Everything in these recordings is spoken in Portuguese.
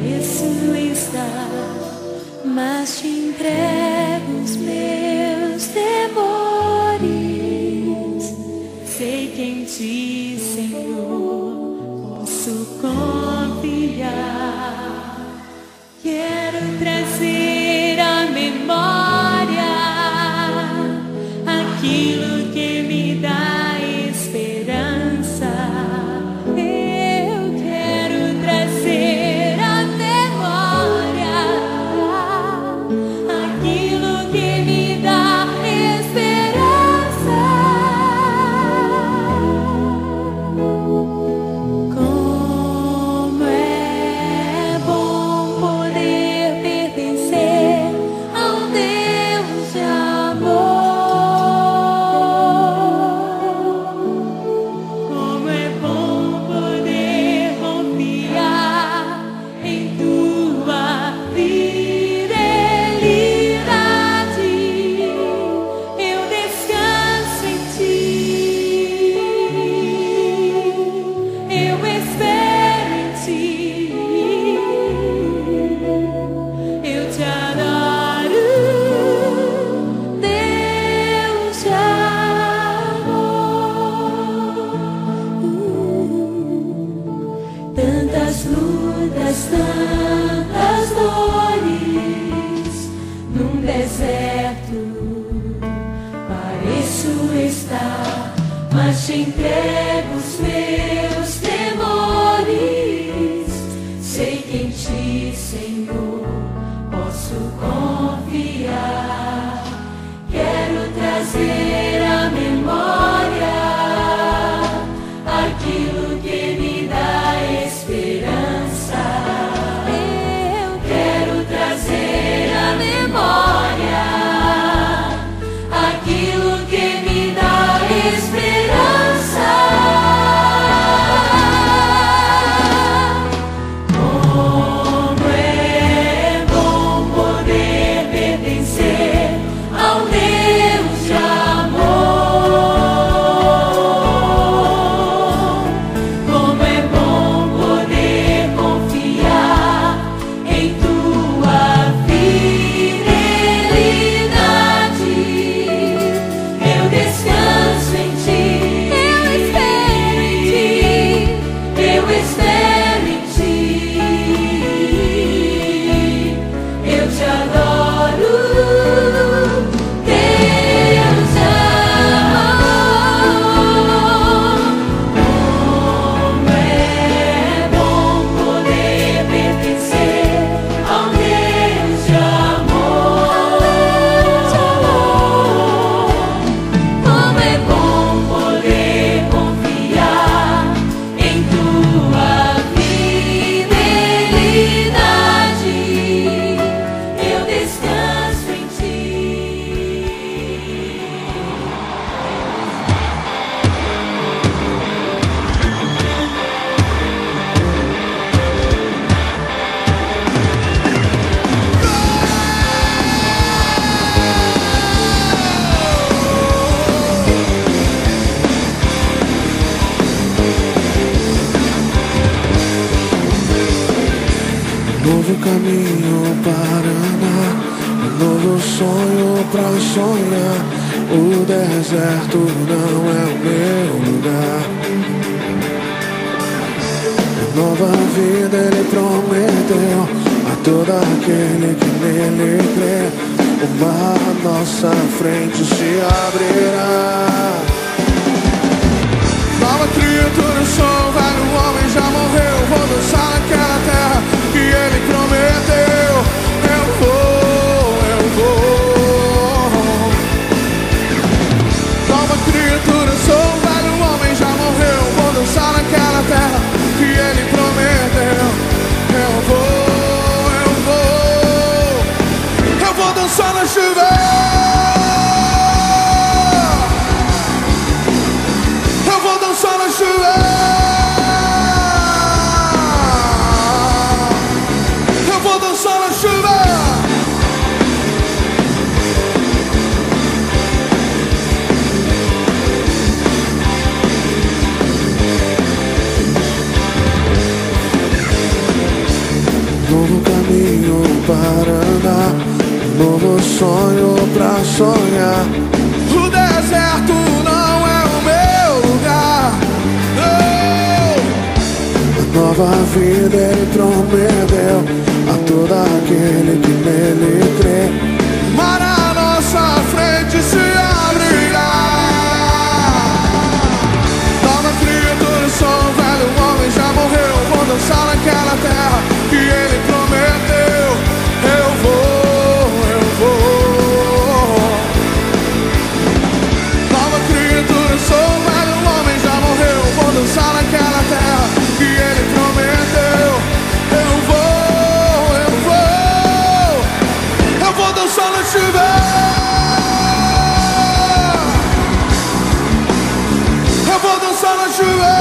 Isso está, mas te entrego os meus temores. Sei que em ti, Senhor, posso confiar. Quero trazer à memória aquilo que me dá esperança. Eu quero trazer à memória aquilo que me dá esperança. Como é bom poder pertencer a um Deus de amor. Como é bom poder confiar em tua fidelidade. Eu descanso em ti, eu espero em ti, eu te adoro, Deus de amor. Tantas lutas, tantas dores, num deserto pareço estar, mas te entrego os meus temores. Sei que em ti, Senhor, posso confiar. Quero trazer à memória aquilo que me dá esperança. Eu quero trazer à memória aquilo que me dá esperança. Como é bom poder pertencer a um Deus de amor. Como é bom poder confiar em tua fidelidade. Eu descanso em ti, eu espero em ti, eu espero em ti, eu te adoro, Deus de amor. Como é bom poder pertencer a um Deus de amor. Como é bom poder confiar em tua fidelidade. Eu descanso em ti. Novo caminho para andar, novo sonho pra sonhar. O deserto não é o meu lugar. Nova vida Ele prometeu a todo aquele que nele crê. O mar à nossa frente se abrirá. Nova criatura eu sou, velho homem já morreu. Vou dançar naquela terra que Ele prometeu. Eu vou. Nova criatura eu sou, velho homem já morreu. Vou dançar naquela terra que Ele prometeu. Eu vou dançar na chuva. Eu vou dançar na chuva. Eu vou dançar na chuva. novo caminho para andar, um novo sonho pra sonhar. O deserto não é o meu lugar, não. A nova vida Ele prometeu a todo aquele que nele crê. Mar à nossa frente se abrirá. Nova criatura sou, velho homem já morreu. Vou dançar naquela terra que Ele prometeu. Eu vou, eu vou. Nova criatura sou, velho homem já morreu. Vou dançar naquela terra que Ele prometeu. Eu vou, eu vou. Eu vou dançar na chuva. Eu vou dançar na chuva.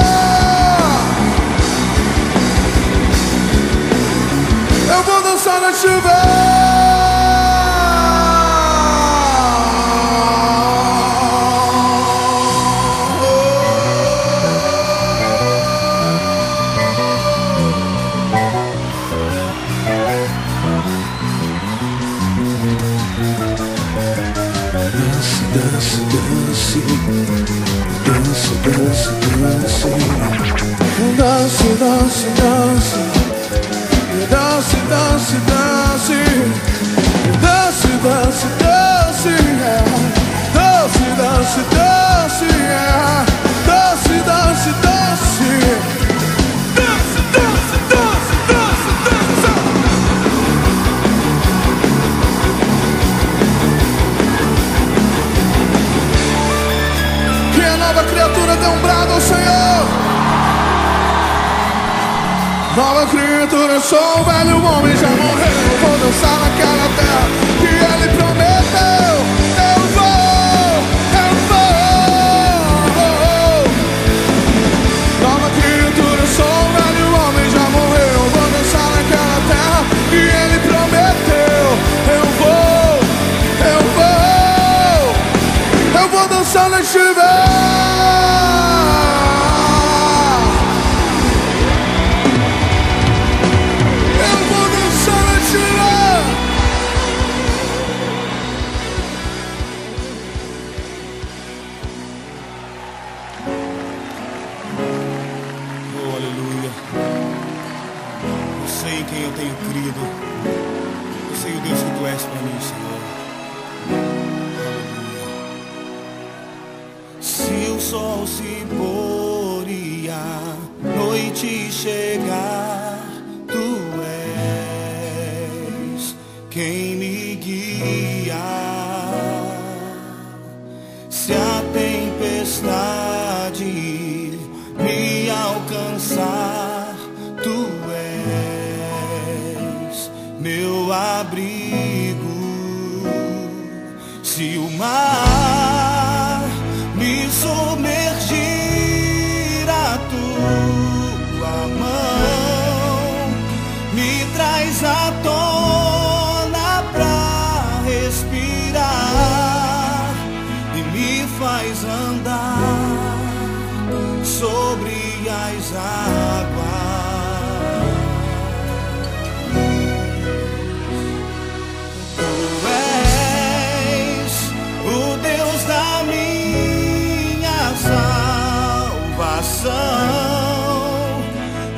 Eu vou dançar na chuva. Dance, dance, dance, dance, dance, dance, dance, dance. Dance, dance, dance, dance, dance, dance, yeah. Dance, dance, dance, yeah. Dance, dance, dance, dance, dance, dance, dance, dance. Que a nova criatura dê um brado ao Senhor. Nova criatura sou, o velho homem já morreu. Vou dançar naquela terra que Ele prometeu. Eu vou, eu vou. Nova criatura sou, o velho homem já morreu. Vou dançar naquela terra que Ele prometeu. Eu vou, eu vou. Eu vou dançar na chuva. Sol se pôr e a noite chegar, Tu és quem me guia. Se a tempestade me alcançar, Tu és meu abrigo. Se o mar me submergir, a Tua mão me traz à tona pra respirar e me faz andar sobre as águas. Tu és o Deus da minha salvação,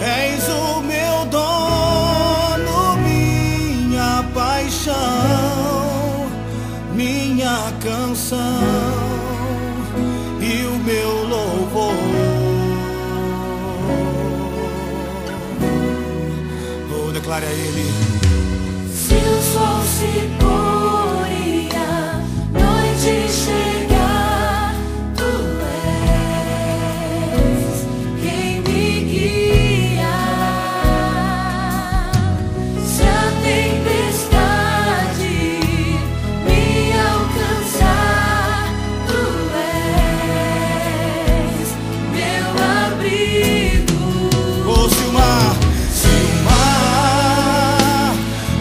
és o meu dono, minha paixão, minha canção e o meu louvor. Oh, declare a Ele. Se o sol se pôr e a noite chegar, Tu és quem me guia. Se a tempestade me alcançar, Tu és meu abrigo. Oh, se o mar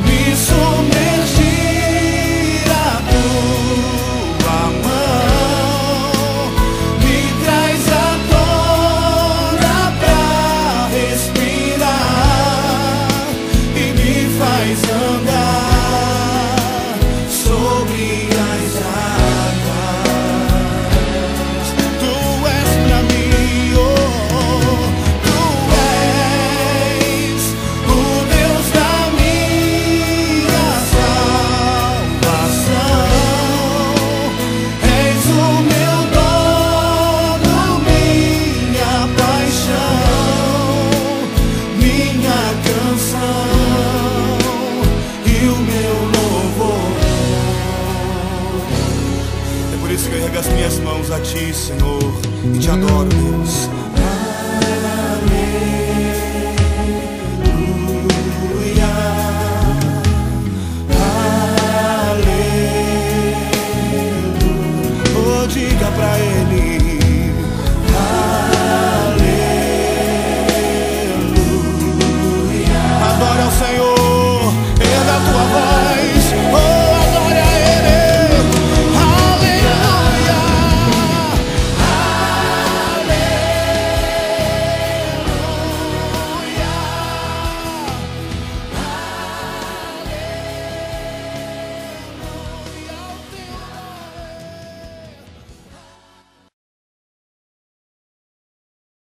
me submergir, a Tua mão faz andar sobre as águas. Tu és pra mim, oh, tu és o Deus da minha salvação. És o meu dono, minha paixão, minha canção e o meu louvor. É por isso que eu ergo as minhas mãos a Ti, Senhor, e Te adoro, Deus.